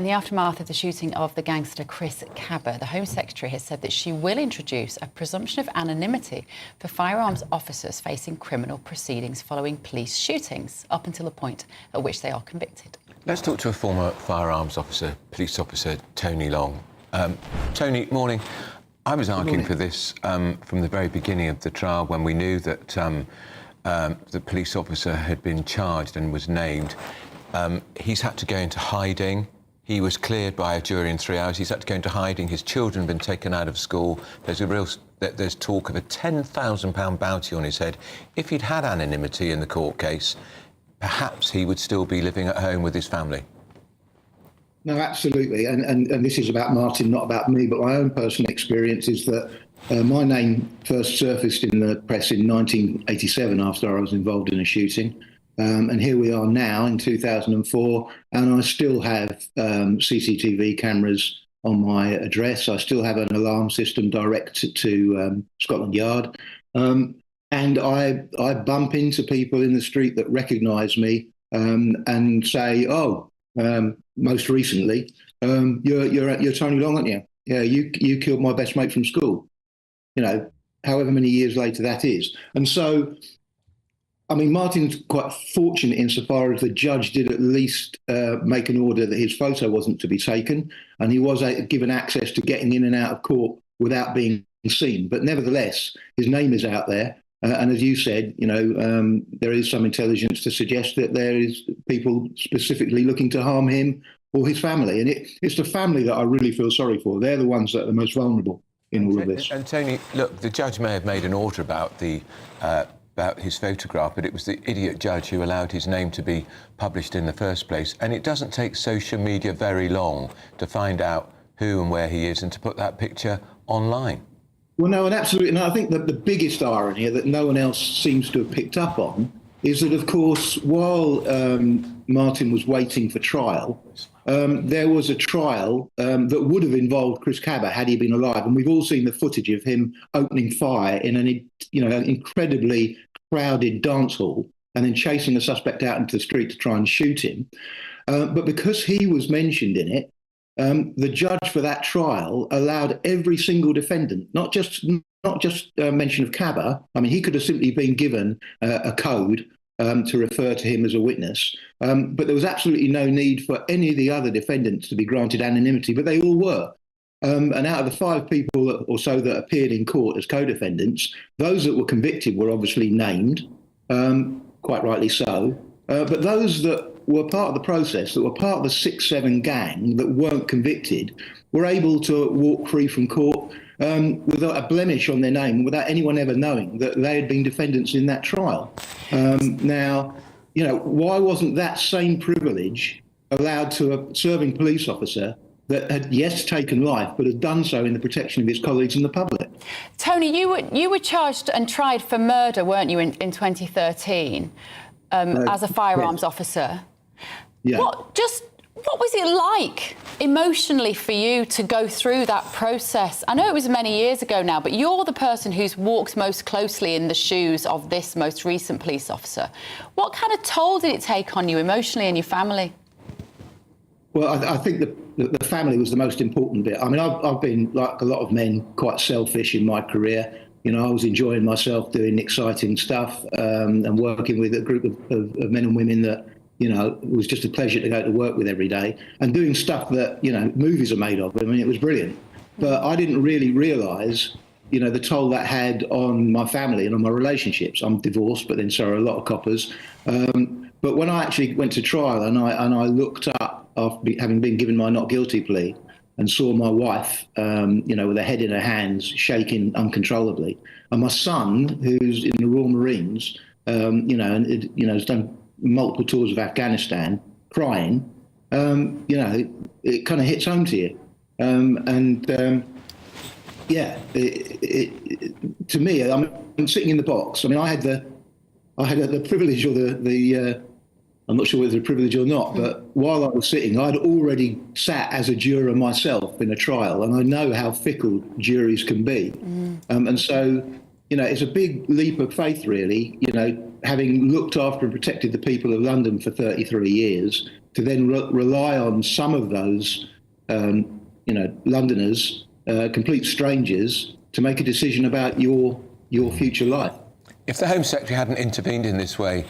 the aftermath of the shooting of the gangster Chris Kaba, the Home Secretary has said that she will introduce a presumption of anonymity for firearms officers facing criminal proceedings following police shootings, up until the point at which they are convicted. Let's talk to a former firearms officer, police officer, Tony Long. Tony, morning. I was arguing for this from the very beginning of the trial, when we knew that the police officer had been charged and was named. He's had to go into hiding. He was cleared by a jury in 3 hours. He's had to go into hiding. His children have been taken out of school. There's talk of a £10,000 bounty on his head. If he'd had anonymity in the court case, perhaps he would still be living at home with his family. No, absolutely. And this is about Martin, not about me, but my own personal experience is that my name first surfaced in the press in 1987 after I was involved in a shooting. And here we are now in 2004, and I still have CCTV cameras on my address. I still have an alarm system direct to Scotland Yard. And I bump into people in the street that recognise me and say, most recently, you're Tony Long, aren't you? Yeah, you killed my best mate from school. You know, however many years later that is. And so, I mean, Martin's quite fortunate insofar as the judge did at least make an order that his photo wasn't to be taken, and he was given access to getting in and out of court without being seen. But nevertheless, his name is out there. And as you said, you know, there is some intelligence to suggest that there is people specifically looking to harm him or his family. And it's the family that I really feel sorry for. They're the ones that are the most vulnerable in all of this. And Tony, look, the judge may have made an order about his photograph, but it was the idiot judge who allowed his name to be published in the first place. And it doesn't take social media very long to find out who and where he is and to put that picture online. Well, no, and absolutely. And I think that the biggest irony that no one else seems to have picked up on is that, of course, while Martin was waiting for trial, there was a trial that would have involved Chris Kaba had he been alive. And we've all seen the footage of him opening fire in an incredibly crowded dance hall and then chasing the suspect out into the street to try and shoot him. But because he was mentioned in it, the judge for that trial allowed every single defendant, not just mention of Kaba. I mean, he could have simply been given a code to refer to him as a witness, but there was absolutely no need for any of the other defendants to be granted anonymity, but they all were. And out of the 5 people or so that appeared in court as co-defendants, those that were convicted were obviously named, quite rightly so, but those that were part of the process, that were part of the 6-7 gang that weren't convicted, were able to walk free from court without a blemish on their name, without anyone ever knowing that they had been defendants in that trial. Now, you know, why wasn't that same privilege allowed to a serving police officer that had, yes, taken life, but had done so in the protection of his colleagues and the public? Tony, you were charged and tried for murder, weren't you, in 2013 as a firearms officer? Yeah. What was it like emotionally for you to go through that process? I know it was many years ago now, but you're the person who's walked most closely in the shoes of this most recent police officer. What kind of toll did it take on you emotionally and your family? Well, I think the family was the most important bit. I mean, I've been, like a lot of men, quite selfish in my career. You know, I was enjoying myself doing exciting stuff and working with a group of men and women that, you know, it was just a pleasure to go to work with every day and doing stuff that, you know, movies are made of. I mean, it was brilliant. But I didn't really realise, you know, the toll that had on my family and on my relationships. I'm divorced, but then so are a lot of coppers. But when I actually went to trial and I looked up after having been given my not guilty plea and saw my wife, you know, with her head in her hands, shaking uncontrollably, and my son, who's in the Royal Marines, you know, and has done multiple tours of Afghanistan, crying, you know, it kind of hits home to you. Yeah, to me, I'm sitting in the box. I mean, I had the privilege or the I'm not sure whether it's a privilege or not, but while I was sitting, I'd already sat as a juror myself in a trial, and I know how fickle juries can be. And so it's a big leap of faith, really, having looked after and protected the people of London for 33 years, to then rely on some of those, Londoners, complete strangers, to make a decision about your future life. If the Home Secretary hadn't intervened in this way,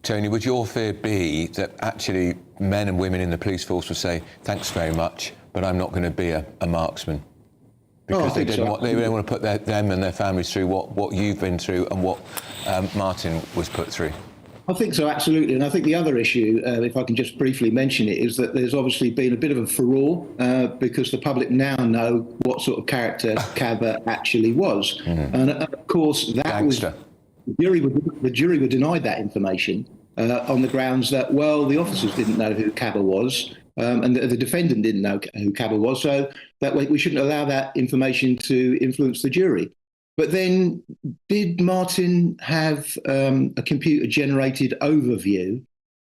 Tony, would your fear be that actually men and women in the police force would say, thanks very much, but I'm not going to be a marksman? Because they didn't want to put them and their families through what you've been through and what Martin was put through. I think so, absolutely. And I think the other issue, if I can just briefly mention it, is that there's obviously been a bit of a furore because the public now know what sort of character Kaba actually was. And of course, that Gangster. the jury were denied that information on the grounds that, well, the officers didn't know who Kaba was and the defendant didn't know who Kaba was. So that way we shouldn't allow that information to influence the jury. But then, did Martin have a computer-generated overview,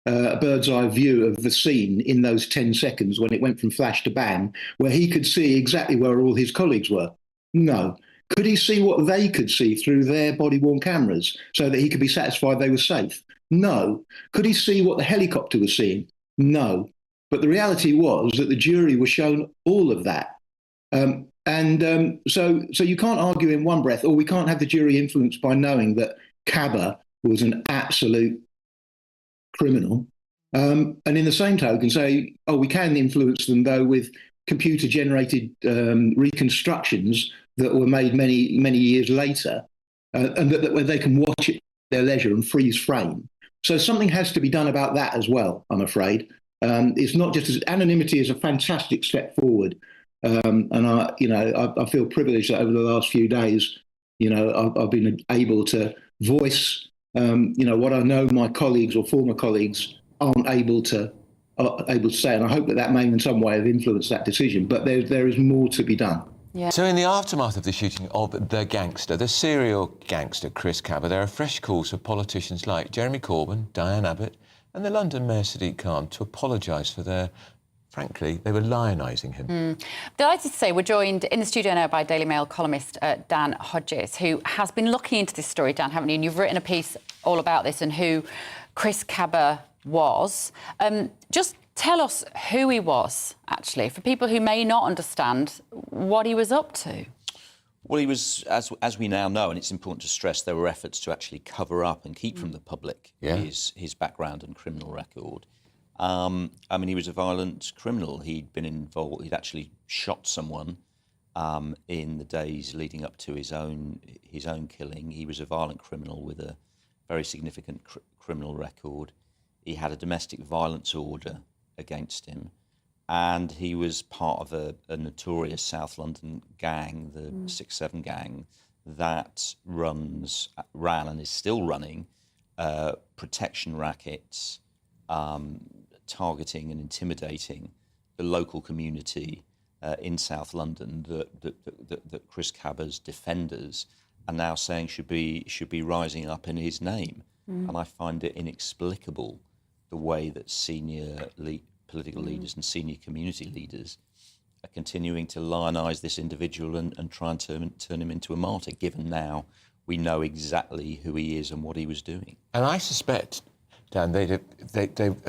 a bird's-eye view of the scene in those 10 seconds when it went from flash to bang, where he could see exactly where all his colleagues were? No. Could he see what they could see through their body-worn cameras so that he could be satisfied they were safe? No. Could he see what the helicopter was seeing? No. But the reality was that the jury was shown all of that. So you can't argue in one breath, or we can't have the jury influenced by knowing that Kaba was an absolute criminal. And in the same token, say, we can influence them, though, with computer-generated reconstructions that were made many, many years later, and that they can watch it at their leisure and freeze frame. So something has to be done about that as well, I'm afraid. It's not just as anonymity is a fantastic step forward. And I feel privileged that over the last few days, I've been able to voice, what I know my colleagues or former colleagues aren't able to say, and I hope that may in some way have influenced that decision. But there is more to be done. Yeah. So in the aftermath of the shooting of the serial gangster Chris Kaba, there are fresh calls for politicians like Jeremy Corbyn, Diane Abbott, and the London Mayor Sadiq Khan to apologise for their. Frankly, they were lionising him. Delighted to say we're joined in the studio now by Daily Mail columnist Dan Hodges, who has been looking into this story. Dan, haven't you? And you've written a piece all about this and who Chris Kaba was. Just tell us who he was, actually, for people who may not understand what he was up to. Well, he was, as we now know, and it's important to stress, there were efforts to actually cover up and keep from the public his background and criminal record. He was a violent criminal. He'd been involved. He'd actually shot someone in the days leading up to his own killing. He was a violent criminal with a very significant criminal record. He had a domestic violence order against him, and he was part of a notorious South London gang, the 6-7 gang, that ran and is still running protection rackets. Targeting and intimidating the local community in South London that Chris Kaba's defenders are now saying should be rising up in his name. And I find it inexplicable the way that senior political leaders and senior community leaders are continuing to lionise this individual and try and turn him into a martyr, given now we know exactly who he is and what he was doing. And I suspect, Dan,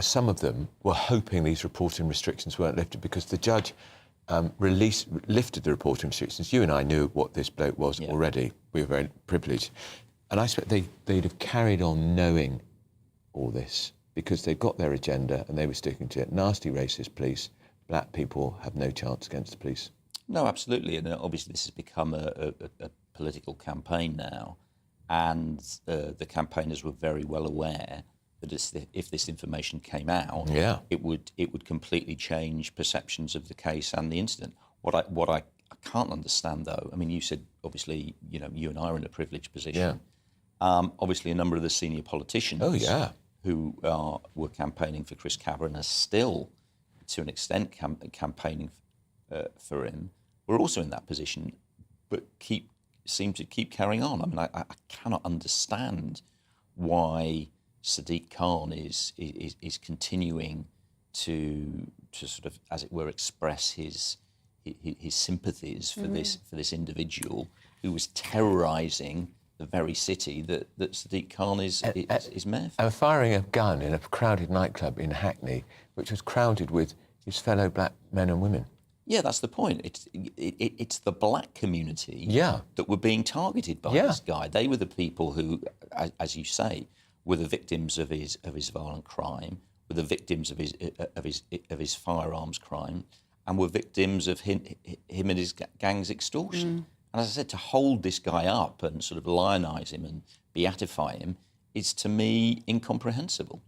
some of them were hoping these reporting restrictions weren't lifted because the judge lifted the reporting restrictions. You and I knew what this bloke was already. We were very privileged. And I suspect they'd have carried on knowing all this because they'd got their agenda and they were sticking to it. Nasty racist police, black people have no chance against the police. No, absolutely. And obviously this has become a political campaign now. And the campaigners were very well aware that if this information came out, it would completely change perceptions of the case and the incident. What I can't understand, though, I mean, you said obviously, you and I are in a privileged position. Obviously, a number of the senior politicians who were campaigning for Chris Kaba and are still, to an extent, campaigning for him, were also in that position, but seem to keep carrying on. I mean, I cannot understand why Sadiq Khan is continuing to sort of, as it were, express his sympathies for this individual who was terrorising the very city that Sadiq Khan is mayor for. And firing a gun in a crowded nightclub in Hackney, which was crowded with his fellow black men and women. Yeah, that's the point. It's the black community Yeah. that were being targeted by this guy. They were the people who, as you say, were the victims of his violent crime, were the victims of his firearms crime, and were victims of him and his gang's extortion. And as I said, to hold this guy up and sort of lionize him and beatify him is, to me, incomprehensible.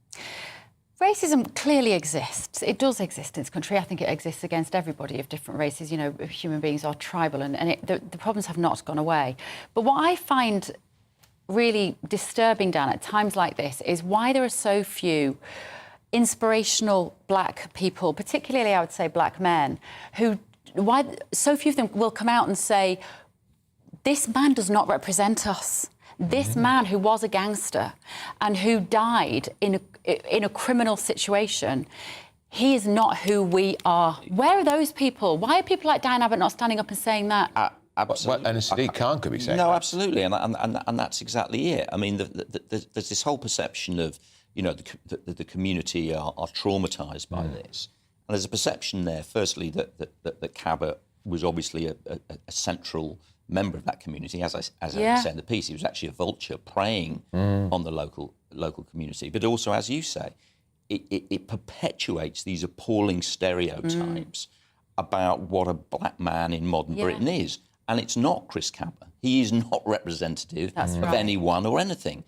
Racism clearly exists. It does exist in this country. I think it exists against everybody of different races. You know, human beings are tribal, and the problems have not gone away. But what I find really disturbing, Dan, at times like this, is why there are so few inspirational black people, particularly, I would say, black men, why so few of them will come out and say, this man does not represent us. This man who was a gangster and who died in a criminal situation, he is not who we are. Where are those people? Why are people like Diane Abbott not standing up and saying that? Absolutely. And Sadiq Khan could be saying no, that. absolutely, and that's exactly it. I mean, there's this whole perception of, you know, the community are traumatised by this, and there's a perception there. Firstly, that Kaba was obviously a central member of that community. As I said in the piece, he was actually a vulture preying on the local community. But also, as you say, it perpetuates these appalling stereotypes about what a black man in modern Britain is. And it's not Chris Kaba. He is not representative of anyone or anything.